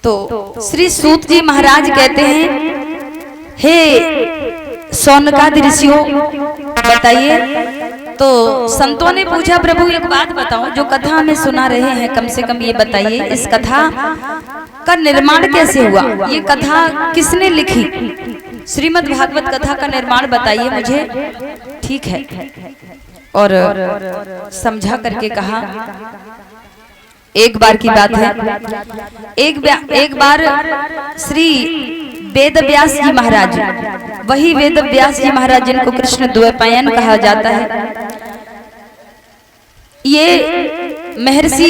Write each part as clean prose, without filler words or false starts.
तो श्री सूत जी महाराज कहते हैं, हे शौनकादि ऋषियों बताइए। तो संतों ने पूछा, प्रभु एक बात बताओ, जो कथा हमें सुना रहे हैं कम से कम ये बताइए, इस कथा का निर्माण कैसे हुआ, ये कथा किसने लिखी, श्रीमद् भागवत कथा का निर्माण बताइए मुझे। ठीक है, और समझा करके कहा, एक बार की बात है, एक बार श्री वेद व्यास जी महाराज, वही वेद व्यास जी महाराज जिनको कृष्ण द्वैपायन कहा जाता है, ये महर्षि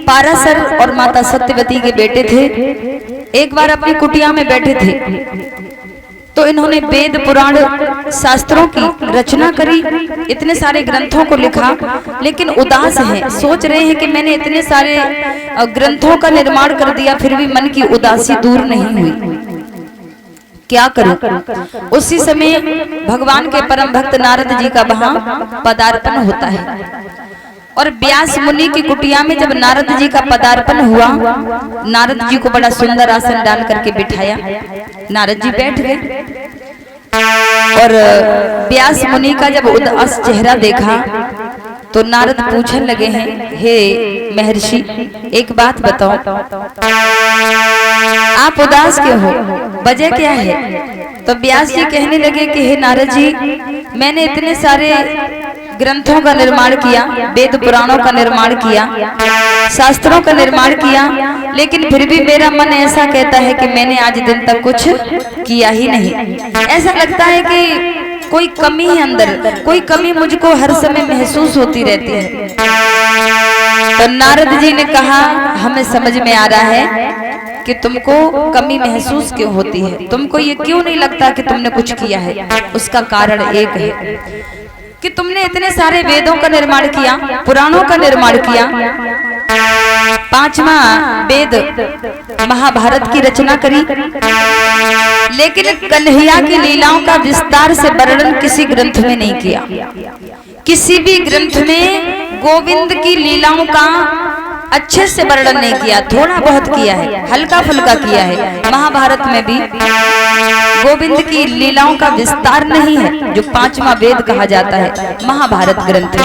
पाराशर और माता सत्यवती के बेटे थे। एक बार अपनी कुटिया में बैठे थे तो इन्होंने वेद पुराण शास्त्रों की रचना करी, इतने सारे ग्रंथों को लिखा, लेकिन उदास हैं, सोच रहे हैं कि मैंने इतने सारे ग्रंथों का निर्माण कर दिया फिर भी मन की उदासी दूर नहीं हुई, क्या करूं। उसी समय भगवान के परम भक्त नारद जी का वहां पदार्पण होता है, और व्यास मुनि की कुटिया में जब नारद जी का पदार्पण हुआ, नारद जी को बड़ा सुंदर आसन डाल करके बिठाया, नारद जी बैठ गए, और व्यास मुनि का जब उदास चेहरा देखा तो नारद पूछने लगे हैं, हे महर्षि एक बात बताओ, आप उदास क्यों हो, वजह क्या है। तो व्यास जी कहने लगे कि हे नारद जी, मैंने इतने सारे ग्रंथों का निर्माण किया, वेद पुराणों का निर्माण किया, शास्त्रों का निर्माण किया, लेकिन फिर भी मेरा मन ऐसा कहता है कि मैंने आज दिन तक कुछ किया ही नहीं। ऐसा लगता है कि कोई कमी है अंदर, कोई कमी मुझको हर समय महसूस होती रहती है। तो नारद जी ने कहा, हमें समझ में आ रहा है कि तुमको कमी महसूस क्यों होती है, तुमको ये क्यों नहीं लगता कि तुमने कुछ किया है। उसका कारण एक है कि तुमने इतने सारे वेदों का निर्माण किया, पुराणों का निर्माण किया, 5वां वेद महाभारत की रचना करी, लेकिन कन्हैया की लीलाओं का विस्तार से वर्णन किसी ग्रंथ में नहीं किया। किसी भी ग्रंथ में गोविंद की लीलाओं का अच्छे से वर्णन नहीं किया, थोड़ा बहुत किया है, हल्का फुल्का किया है। महाभारत में भी गोविंद की लीलाओं का विस्तार नहीं है, जो 5वां वेद कहा जाता है महाभारत ग्रंथ।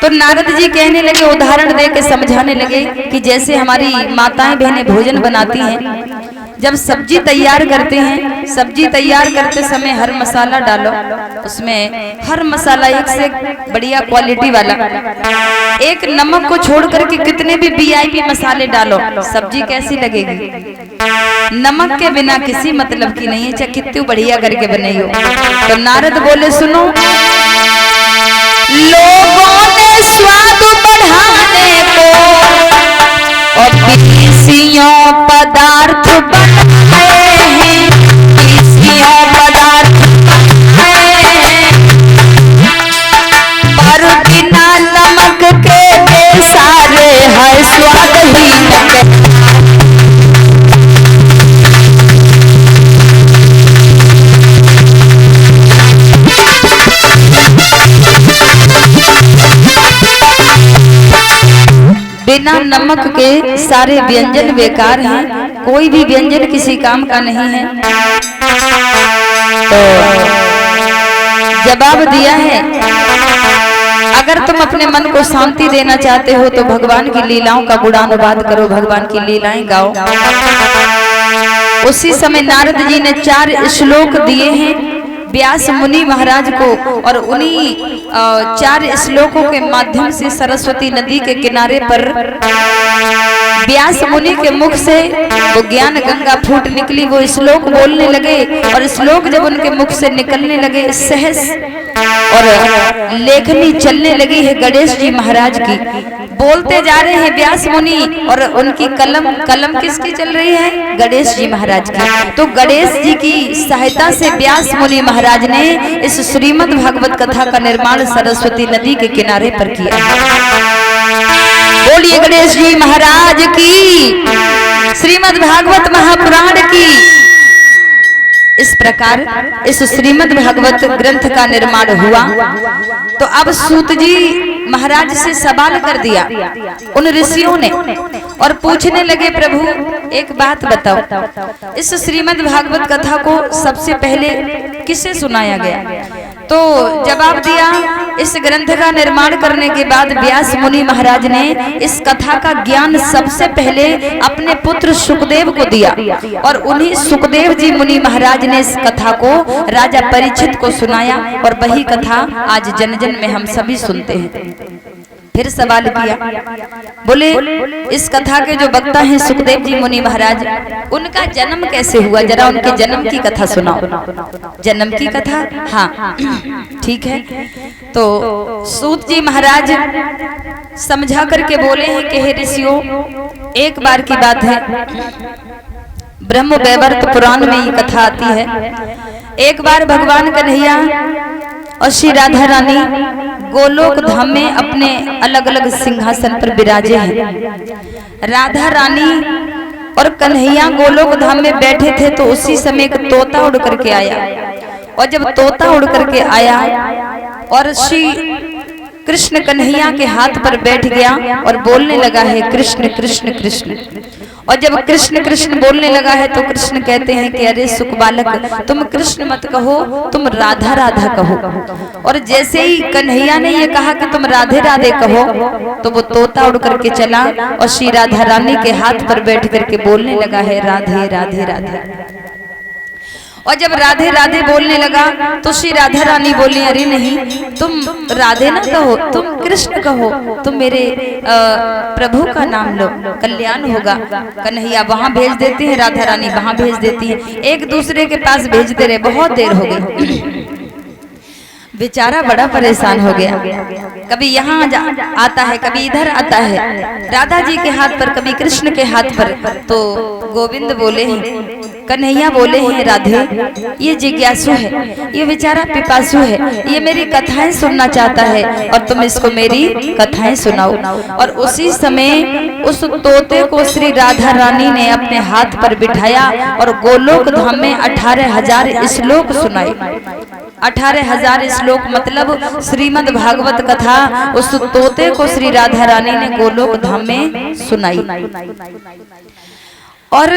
तो नारद जी कहने लगे, उदाहरण दे के समझाने लगे कि जैसे हमारी माताएं बहनें भोजन बनाती हैं, जब सब्जी तैयार करते हैं, सब्जी तैयार करते समय हर मसाला डालो, उसमें हर मसाला एक से बढ़िया क्वालिटी वाला, एक नमक को छोड़ करके कितने भी वीआईपी मसाले डालो, सब्जी कैसी लगेगी। नमक के बिना किसी मतलब की नहीं है, चाहे कितनी बढ़िया करके बनाई हो। तो नारद बोले, सुनो, लोगों ने स्वाद बढ़ाने को और पीसियों पदार्थ बनाए हैं, पीसियों पदार्थ बनाए हैं, पर बिना नमक के सारे है स्वादहीन। बिना नमक के सारे व्यंजन बेकार हैं, कोई भी व्यंजन किसी काम का नहीं है। तो जवाब दिया है, अगर तुम अपने मन को शांति देना चाहते हो तो भगवान की लीलाओं का गुणानुवाद करो, भगवान की लीलाएं गाओ। उसी समय नारद जी ने 4 श्लोक दिए हैं व्यास मुनि महाराज को, और उन्हीं 4 श्लोकों के माध्यम से सरस्वती नदी के किनारे पर व्यास मुनि के मुख से वो ज्ञान गंगा फूट निकली, वो श्लोक बोलने लगे, और श्लोक जब उनके मुख से निकलने लगे सहज और लेखनी चलने लगी है गणेश जी महाराज की। बोलते जा रहे हैं व्यास मुनि, और उनकी कलम किसकी चल रही है, गणेश जी महाराज की। तो गणेश जी की सहायता से व्यास मुनि महाराज ने इस श्रीमद् भागवत कथा का निर्माण सरस्वती नदी के किनारे पर किया। बोलिए गणेश जी महाराज की, श्रीमद् भागवत महापुराण की। इस प्रकार इस श्रीमद् भागवत ग्रंथ का निर्माण हुआ। तो अब सूत जी महाराज से सवाल कर दिया उन ऋषियों ने, और पूछने लगे, प्रभु एक बात बताओ, इस श्रीमद् भागवत कथा को सबसे पहले किसे सुनाया गया? तो जवाब दिया, इस ग्रंथ का निर्माण करने के बाद व्यास मुनि महाराज ने इस कथा का ज्ञान सबसे पहले अपने पुत्र सुखदेव को दिया और उन्हीं सुखदेव जी मुनि महाराज ने इस कथा को राजा परीक्षित को सुनाया और वही कथा आज जन जन में हम सभी सुनते हैं। फिर सवाल किया, बोले इस कथा के जो वक्ता हैं सुखदेव जी मुनि महाराज, उनका जन्म कैसे हुआ? जरा उनके जन्म की कथा सुनाओ। जन्म की कथा? हाँ ठीक है। तो सूत जी महाराज समझा करके बोले हैं कि हे ऋषियों, एक बार की बात है, ब्रह्म वैवर्त पुराण में ये कथा आती है। एक बार भगवान कन्हैया और श्री राधा रानी गोलोक धाम में अपने अलग अलग सिंहासन पर विराजे हैं। राधा रानी और कन्हैया गोलोक धाम में बैठे थे तो उसी समय एक तोता उड़ करके आया, और जब तोता उड़ करके आया और श्री कृष्ण कन्हैया के हाथ पर बैठ गया और बोलने लगा है कृष्ण कृष्ण कृष्ण। और जब कृष्ण कृष्ण बोलने लगा है तो कृष्ण कहते हैं कि अरे सुख बालक, तुम कृष्ण मत कहो, तुम राधा राधा कहो। और जैसे ही कन्हैया ने ये कहा कि तुम राधे राधे कहो, तो वो तोता उड़ करके चला और श्री राधा रानी के हाथ पर बैठ करके बोलने लगा है राधे राधे राधे। और जब राधे राधे बोलने लगा तो श्री राधा रानी बोली, अरे नहीं, तुम राधे ना कहो, तुम कृष्ण कहो, तुम मेरे प्रभु का नाम लो, कल्याण होगा। कन्हैया वहां भेज देती है, राधा रानी वहां भेज देती है, एक दूसरे के पास भेजते रहे, बहुत देर हो गई। बेचारा बड़ा परेशान हो गया, कभी यहाँ आता है, कभी इधर आता है, राधा जी के हाथ पर, कभी कृष्ण के हाथ पर। तो गोविंद बोले हैं, कन्हैया बोले हैं, राधे ये जिज्ञासु है, ये बेचारा पिपासु है, ये मेरी कथाएं सुनना चाहता है और तुम इसको मेरी कथाएं सुनाओ। और उसी समय उस तोते को श्री राधा रानी ने अपने हाथ पर बिठाया और गोलोक धाम में 18,000 श्लोक सुनाए। 18,000 श्लोक मतलब श्रीमद् भागवत कथा उस तोते को श्री राधा रानी ने गोलोक धाम में सुनाई। और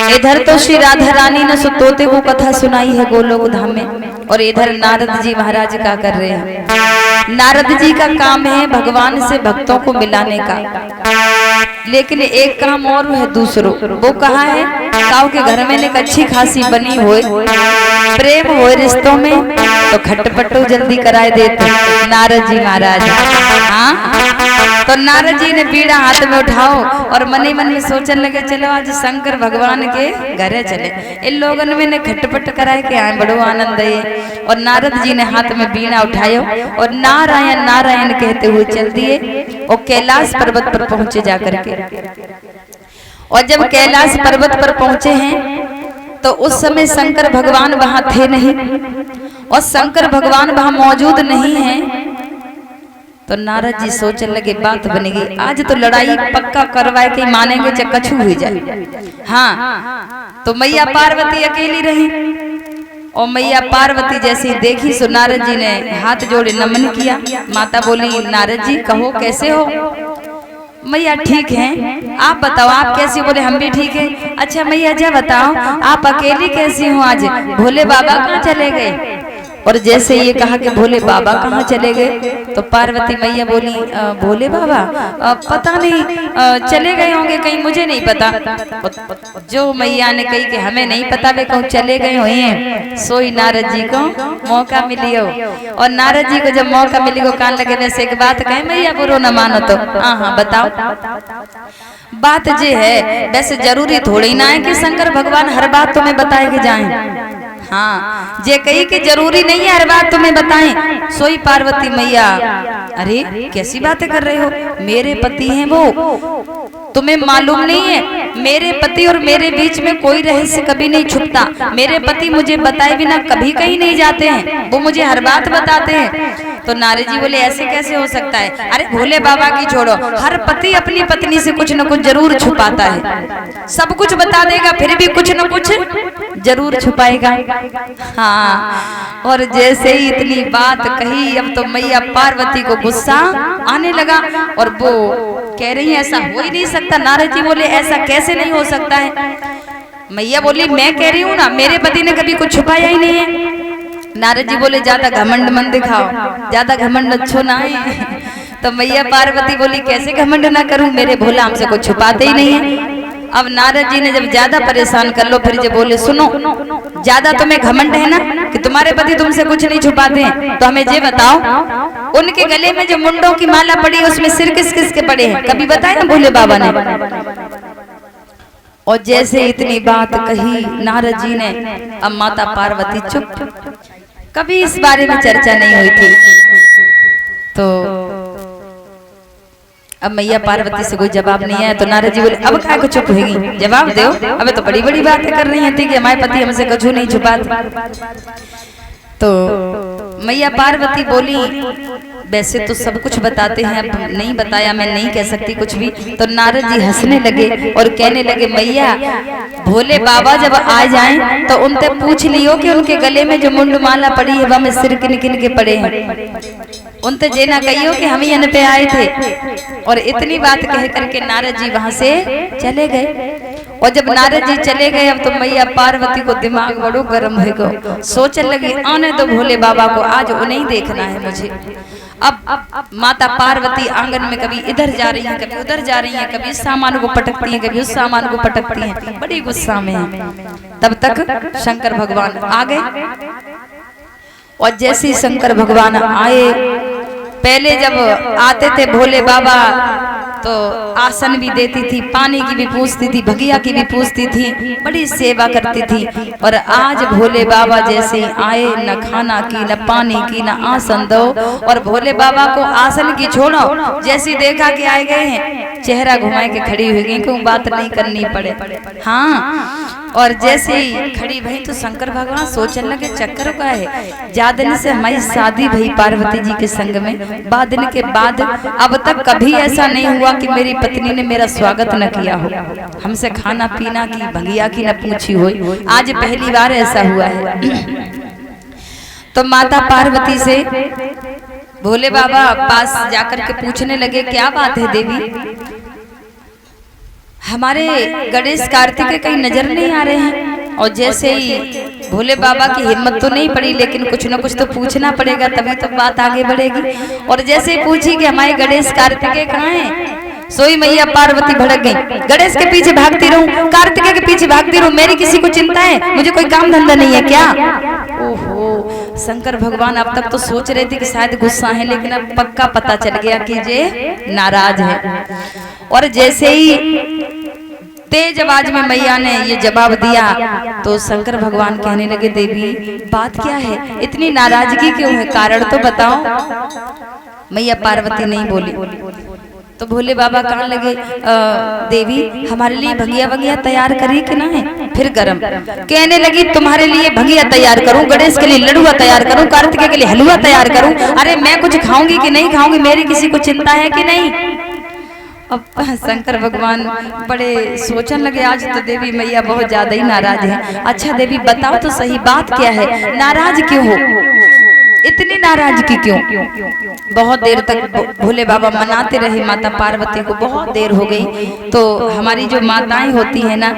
इधर तो श्री राधा रानी ने तोते को कथा सुनाई है गोलोक धाम में, और इधर नारद जी महाराज क्या कर रहे हैं? नारद जी का काम है भगवान से भक्तों को मिलाने का, लेकिन एक काम और है दूसरों। वो कहा है, काऊ के घर में एक अच्छी खासी बनी होए, प्रेम होए रिश्तों में, तो खटपटो जल्दी कराए देते नारद जी महाराज। हाँ, तो नारद जी ने बीड़ा हाथ में उठाओ और मनी मन में सोचने लगे, चलो आज शंकर भगवान के घरे चले, इन लोगों में ने खटपट कराए के आए, बड़ो आनंद है। और नारद जी ने हाथ में बीड़ा उठायो और नारायण नारायण कहते हुए चल दिए और कैलाश पर्वत पर पहुंचे जाकर के। और जब कैलाश पर्वत पर पहुंचे हैं तो उस समय शंकर भगवान वहां थे नहीं, और शंकर भगवान वहां मौजूद नहीं है। तो नारद जी सोचने लगे, बात बनेगी, आज तो लड़ाई पक्का करवाए के मानेंगे चाहे कछु हुई जाए। हाँ, तो मैया पार्वती अकेली रही, और मैया पार्वती जैसी देखी सो नारद जी ने हाथ जोड़े नमन किया। माता बोली, नारद जी कहो कैसे हो? मैया ठीक हैं, आप बताओ आप कैसी? बोले हम भी ठीक हैं। अच्छा मैया जी बताओ आप अकेली कैसी हो? आज भोले बाबा कहाँ चले गए? और जैसे ये कहा कि भोले बाबा कहाँ चले गए, तो पार्वती मैया बोली, भोले बाबा पता नहीं चले गए होंगे कहीं, मुझे नहीं पता। जो मैया ने कही कि हमें नहीं पता वे कहूँ चले गए हुए हैं, सोई नारद जी को मौका मिली हो। और नारद जी को जब मौका मिली को कान लगे, वैसे एक बात कहे मैया बुरो न मानो तो। हाँ हाँ बताओ। बात ये है, वैसे जरूरी थोड़ी ना है कि शंकर भगवान हर बात तुम्हें बताए के जाएं। हाँ, जे कही कि जरूरी नहीं है हर बात तुम्हें बताएं। सोई पार्वती मैया, अरे कैसी बातें कर रहे हो? मेरे पति हैं वो, तुम्हें मालूम नहीं है मेरे पति और मेरे बीच में कोई रहस्य कभी नहीं छुपता। मेरे पति मुझे बताए बिना कभी कहीं नहीं जाते हैं, वो मुझे हर बात बताते हैं। तो नारद जी बोले ऐसे कैसे हो सकता है? अरे भोले बाबा की छोड़ो, हर पति अपनी पत्नी से कुछ न कुछ जरूर छुपाता है। सब कुछ बता देगा फिर भी कुछ न कुछ जरूर छुपाएगा। हाँ, और जैसे ही इतनी बात कही, अब तो मैया पार्वती को गुस्सा आने लगा और वो कह रही है ऐसा हो ही नहीं सकता। नारद जी बोले ऐसा कैसे नहीं हो सकता है? मैया बोली मैं कह रही हूँ ना, मेरे पति ने कभी कुछ छुपाया ही नहीं है। नारद जी बोले ज्यादा घमंड मन दिखाओ, ज्यादा घमंड अच्छो ना है। तो मैया पार्वती बोली कैसे घमंड ना करूं, मेरे भोला हमसे कुछ छुपाते ही नहीं है। अब नारद जी ने जब ज्यादा परेशान कर लो, फिर जब बोले सुनो, ज्यादा तुम्हें घमंड है ना कि तुम्हारे पति तुमसे कुछ नहीं छुपाते हैं, तो हमें ये बताओ उनके गले में जो मुंडों की माला पड़ी है उसमें सिर किस किस के पड़े हैं, कभी बताया ना भोले बाबा ने? और जैसे इतनी बात कही नारद जी ने, अब माता पार्वती चुप, कभी इस बारे में चर्चा नहीं हुई थी। तो अब मैया पार्वती से कोई जवाब नहीं आया, तो नारद जी बोले अब क्या को चुप होगी, जवाब दो, अबे तो बड़ी बड़ी बातें कर रही थी कि हमारे पति हमसे कुछ नहीं छुपाते। तो मैया पार्वती बोली वैसे तो सब कुछ बताते हैं, अब नहीं बताया मैं नहीं कह सकती कुछ भी। तो नारद जी हंसने लगे और कहने लगे मैया भोले बाबा जब आ जाएं तो उनसे पूछ लियो कि उनके गले में जो मुंड माला पड़ी है वह में सिर किन किन के पड़े हैं, उनसे जे ना कहियो कि हम ही अन पे आए थे। और इतनी बात कह करके नारद जी वहां से चले गए। और जब नारद जी चले गए, अब तो मैया पार्वती को दिमाग बड़ो गर्म हो गया, सोचने लगी आने तो भोले बाबा को, आज उन्हें देखना है मुझे। अब माता पार्वती आंगन में कभी इधर जा रही हैं, कभी उधर जा रही हैं, कभी इस सामान को पटकती हैं, कभी उस सामान को पटकती हैं, बड़ी गुस्सा में हैं। तब तक शंकर भगवान आ गए। और जैसे ही शंकर भगवान आए, पहले जब आते थे भोले बाबा तो आसन भी देती थी, पानी की भी पूछती थी, भगिया की भी पूछती थी, बड़ी सेवा करती थी। और आज भोले बाबा जैसे आए, न खाना की, न पानी की, न आसन दो। और भोले बाबा को आसन की छोड़ो, जैसे देखा कि आए गए हैं, चेहरा घुमाए के खड़ी हुई गई, क्यों बात नहीं करनी पड़े। हाँ, और जैसे ही खड़ी भई तो शंकर भगवान सोचने लगे चक्कर का है, ज्यादा दिन से हमारी शादी भई पार्वती जी के संग में, बाद दिन के बाद अब तक कभी ऐसा नहीं हुआ कि मेरी पत्नी ने मेरा स्वागत न किया हो, हमसे खाना पीना की, भंगिया की न पूछी हो, आज पहली बार ऐसा हुआ है। तो माता पार्वती से भोले बाबा पास जाकर के पूछने लगे क्या बात है देवी, हमारे गणेश कार्तिक कहीं नजर नहीं आ रहे हैं। और जैसे ही भोले बाबा की हिम्मत तो नहीं पड़ी, लेकिन कुछ न कुछ तो पूछना पड़ेगा तभी तो बात आगे बढ़ेगी। और जैसे ही पूछी कि हमारे गणेश कार्तिकेय कहाँ हैं, सोई मैया पार्वती भड़क गई, गणेश के पीछे भागती रहूं, कार्तिकेय के पीछे भागती रहूं, मेरी किसी को चिंता है, मुझे कोई काम धंधा नहीं है क्या? ओहो, शंकर भगवान अब तक तो सोच रहे थे कि शायद गुस्सा है, लेकिन अब पक्का पता चल गया कि ये नाराज है। और जैसे ही तेज आवाज में मैया ने ये जवाब दिया तो शंकर भगवान कहने लगे देवी बात क्या है, इतनी नाराजगी क्यों है, कारण तो बताओ। मैया पार्वती नहीं बोली। तो भोले बाबा कहने लगे देवी हमारे लिए भंगिया वंगिया तैयार करी कि ना है? फिर गरम कहने लगी तुम्हारे लिए भंगिया तैयार करूं, गणेश के लिए लडुआ तैयार करूं, कार्तिकेय के लिए हलवा तैयार करूं, अरे मैं कुछ खाऊंगी कि नहीं खाऊंगी, मेरी किसी को चिंता है कि नहीं? अब शंकर भगवान बड़े सोचने लगे आज तो देवी मैया बहुत ज्यादा ही नाराज है। अच्छा देवी बताओ तो सही बात क्या है, नाराज क्यों हो, इतनी नाराजगी क्यों? बहुत देर तक भोले बाबा मनाते रहे माता पार्वती को, बहुत देर हो गई। तो हमारी जो माताएं होती है ना,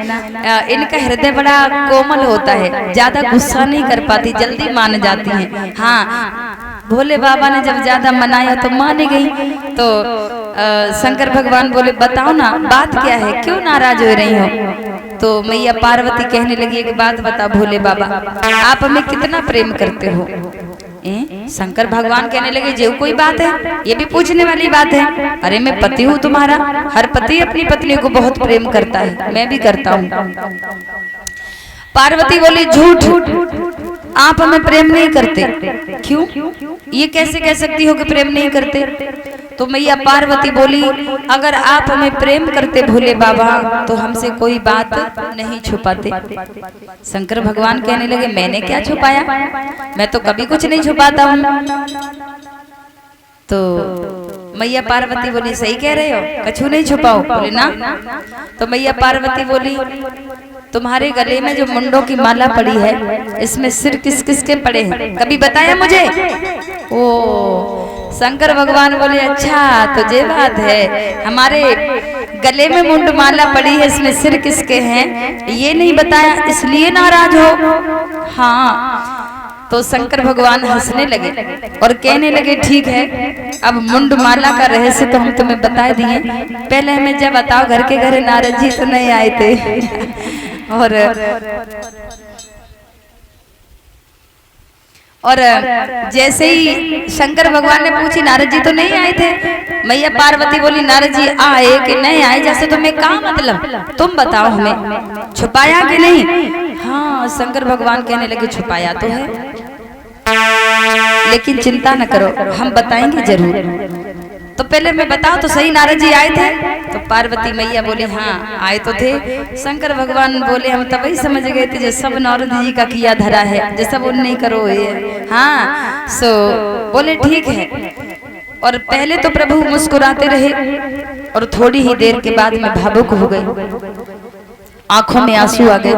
इनका हृदय बड़ा कोमल होता है, ज्यादा गुस्सा नहीं कर पाती, जल्दी मान जाती हैं। हाँ, भोले बाबा ने जब ज्यादा मनाया तो मान गई। तो शंकर भगवान बोले बताओ ना बात क्या है, क्यों नाराज हो रही हो? तो मैया पार्वती कहने लगी एक बात बता भोले बाबा, आप हमें कितना प्रेम करते हो? शंकर भगवान कहने लगे जो कोई बात है, ये भी पूछने वाली बात है? अरे मैं पति हूँ तुम्हारा, हर पति अपनी पत्नी को बहुत प्रेम करता है, मैं भी करता हूँ। पार्वती बोली झूठ, आप हमें प्रेम नहीं करते। क्यों? ये कैसे कह सकती हो कि प्रेम नहीं करते? तो मैया पार्वती बोली, अगर आप हमें प्रेम करते भोले बाबा तो हमसे कोई बात नहीं छुपाते। शंकर भगवान कहने लगे, मैंने क्या छुपाया, मैं तो कभी कुछ नहीं छुपाता हूँ। तो मैया पार्वती बोली, सही कह रहे हो, कछु नहीं छुपाओ। बोले ना। तो मैया पार्वती बोली, तुम्हारे गले में जो मुंडों की माला पड़ी है, इसमें सिर किस किस के पड़े हैं, कभी बताया मुझे? ओ शंकर भगवान बोले, अच्छा तो ये बात है, हमारे गले में मुंड माला पड़ी है, इसमें सिर किसके हैं ये नहीं बताया, इसलिए नाराज हो? हाँ। तो शंकर भगवान हंसने लगे और कहने लगे, ठीक है, अब मुंड माला का रहस्य तो हम तुम्हें बता दिए, पहले हमें जब बताओ घर के घर नारद जी तो नहीं आए थे। और जैसे ही शंकर भगवान ने पूछी, नारद जी तो नहीं आए थे, मैया पार्वती बोली, नारद जी आए कि नहीं आए, जैसे तुम्हें क्या मतलब, तुम बताओ हमें, छुपाया कि नहीं? हाँ। शंकर भगवान कहने लगे, छुपाया तो है, लेकिन चिंता न करो, हम बताएंगे जरूर। तो पहले मैं बताओ तो सही, नारद जी आए थे? तो पार्वती मैया बोली, हाँ आए तो थे। शंकर भगवान बोले, हम तभी समझ गए थे जो सब नारद जी का किया धरा है, जो सब उन नहीं करो ये। हाँ। सो बोले ठीक है। और पहले तो प्रभु मुस्कुराते रहे और थोड़ी ही देर के बाद में भावुक हो गई, आंखों में आंसू आ गए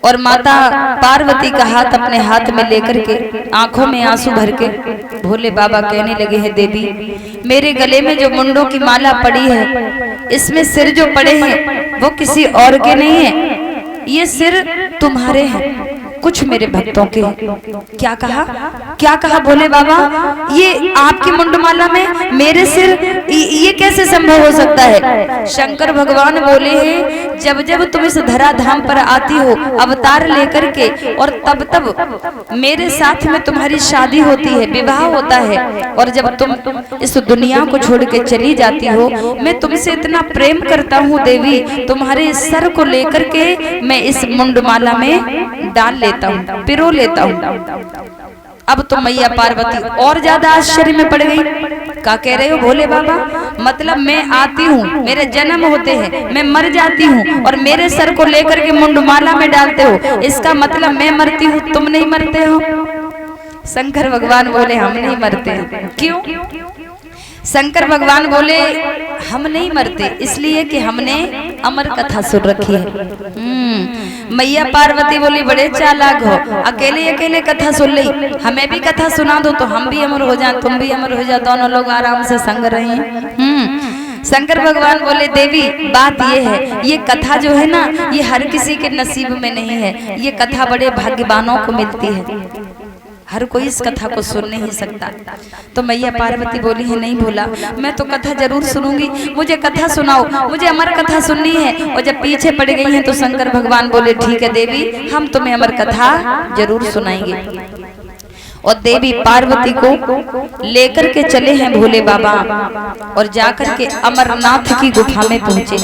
और माता पार्वती का हाथ अपने हाथ में लेकर के आंखों में आंसू भर के भोले बाबा कहने लगे हैं, देवी मेरे गले में जो मुंडों की माला पड़ी है, इसमें सिर जो पड़े हैं वो किसी और के नहीं है, ये सिर तुम्हारे हैं, कुछ मेरे भक्तों के। क्या कहा, क्या कहा भोले बाबा, ये आपकी मुंडमाला में मेरे सिर, ये कैसे संभव हो सकता है? शंकर भगवान बोले हैं, जब जब तुम इस धराधाम पर आती हो अवतार लेकर के, और तब तब मेरे साथ में तुम्हारी शादी होती है, विवाह होता है, और जब तुम इस दुनिया को छोड़ के चली जाती हो, मैं तुमसे इतना प्रेम करता हूँ देवी, तुम्हारे सर को लेकर के मैं इस मुंडमाला में डाल लेता हूँ, पिरो लेता हूँ। अब तो मैया पार्वती और ज्यादा आश्चर्य में पड़ गई। क्या कह रहे हो भोले बाबा, मतलब मैं आती हूँ, मेरे जन्म होते हैं, मैं मर जाती हूँ और मेरे सर को लेकर के मुंडमाला में डालते हो, इसका मतलब मैं मरती हूँ, तुम नहीं मरते हो? शंकर भगवान बोले, हम नहीं मरते। क्यों? शंकर भगवान बोले, हम नहीं मरते इसलिए कि हमने अमर कथा सुन रखी है। मैया पार्वती बोली, बड़े चालाक हो, अकेले अकेले कथा सुन ली, हमें भी कथा सुना दो तो हम भी अमर हो जाए, तुम भी अमर हो जाओ, दोनों लोग आराम से संग रहे। शंकर भगवान बोले, देवी बात ये है, ये कथा जो है ना, ये हर किसी के नसीब में नहीं है, ये कथा बड़े भाग्यवानों को मिलती है, हर कोई इस कथा को सुन नहीं सकता। तो मैया पार्वती बोली है, नहीं भोला, मैं तो कथा जरूर सुनूंगी, मुझे कथा सुनाओ, मुझे अमर कथा सुननी है। और जब पीछे पड़ गई हैं तो शंकर भगवान बोले, ठीक है देवी, हम तुम्हें अमर कथा जरूर सुनाएंगे। और देवी पार्वती को लेकर के चले हैं भोले बाबा और जाकर के अमरनाथ की गुफा में पहुंचे।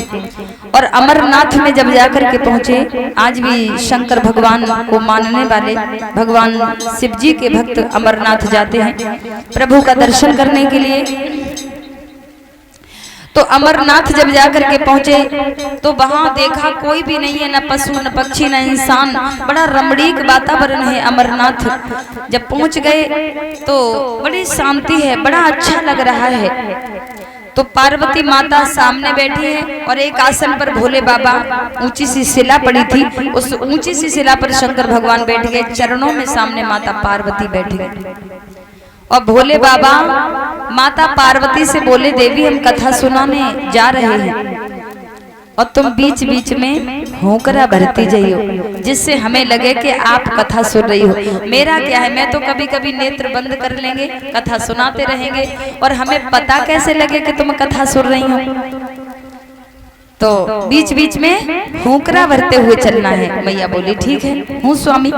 और अमरनाथ में जब जाकर के पहुंचे, आज भी शंकर भगवान को मानने वाले भगवान शिव जी के भक्त अमरनाथ जाते हैं प्रभु का दर्शन करने के लिए। तो अमरनाथ जब जाकर के पहुंचे तो वहां देखा कोई भी नहीं है, न पशु न पक्षी न इंसान, बड़ा रमणीक वातावरण है अमरनाथ। जब पहुंच गए तो बड़ी शांति है, बड़ा अच्छा लग रहा है। तो पार्वती माता सामने बैठी है और एक आसन पर भोले बाबा, ऊंची सी शिला पड़ी थी, उस ऊंची सी शिला पर शंकर भगवान बैठ गए, चरणों में सामने माता पार्वती बैठ गई। और भोले बाबा माता पार्वती से बोले, देवी हम कथा सुनाने जा रहे हैं और तुम बीच बीच में होकरा भरती जाइयो, जिससे हमें लगे कि आप कथा सुन रही हो। मेरा क्या है, मैं तो कभी कभी नेत्र बंद कर लेंगे, कथा सुनाते रहेंगे और हमें पता कैसे लगे कि तुम कथा सुन रही हो। तो बीच बीच में होकरा भरते हुए चलना है। मैया बोली, ठीक है, हूँ स्वामी।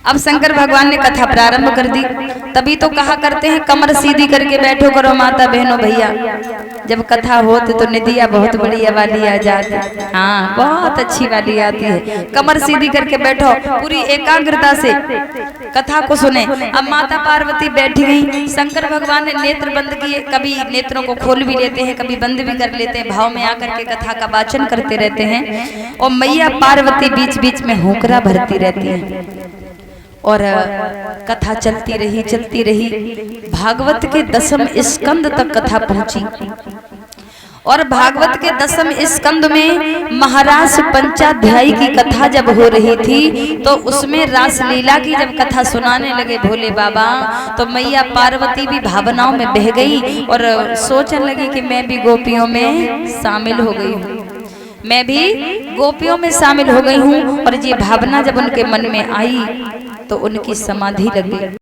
अब शंकर भगवान ने कथा प्रारंभ कर दी। तभी तो कहा करते हैं, कमर सीधी करके बैठो करो माता बहनों भैया, जब कथा होती तो निदिया बहुत बढ़िया वाली आ जाती। हाँ, बहुत अच्छी वाली आती है। कमर सीधी करके बैठो, पूरी एकाग्रता से कथा को सुने। अब माता पार्वती बैठी गई, शंकर भगवान ने नेत्र बंद किए, कभी नेत्रों को खोल भी लेते हैं, कभी बंद भी कर लेते हैं, भाव में आकर के कथा का वाचन करते रहते हैं। और मैया पार्वती बीच बीच में होकरा भरती रहती है और कथा चलती रही। भागवत के 10वें स्कंद तक कथा पहुंची और भागवत के 10वें स्कंद में महाराज पंचाध्यायी की कथा जब हो रही थी तो उसमें रासलीला की जब कथा सुनाने लगे भोले बाबा, तो मैया पार्वती भी भावनाओं में बह गई और सोचने लगी कि मैं भी गोपियों में शामिल हो गई हूँ, मैं भी गोपियों में शामिल हो गई हूँ। और ये भावना जब उनके मन में आई तो उनकी समाधि लग गई।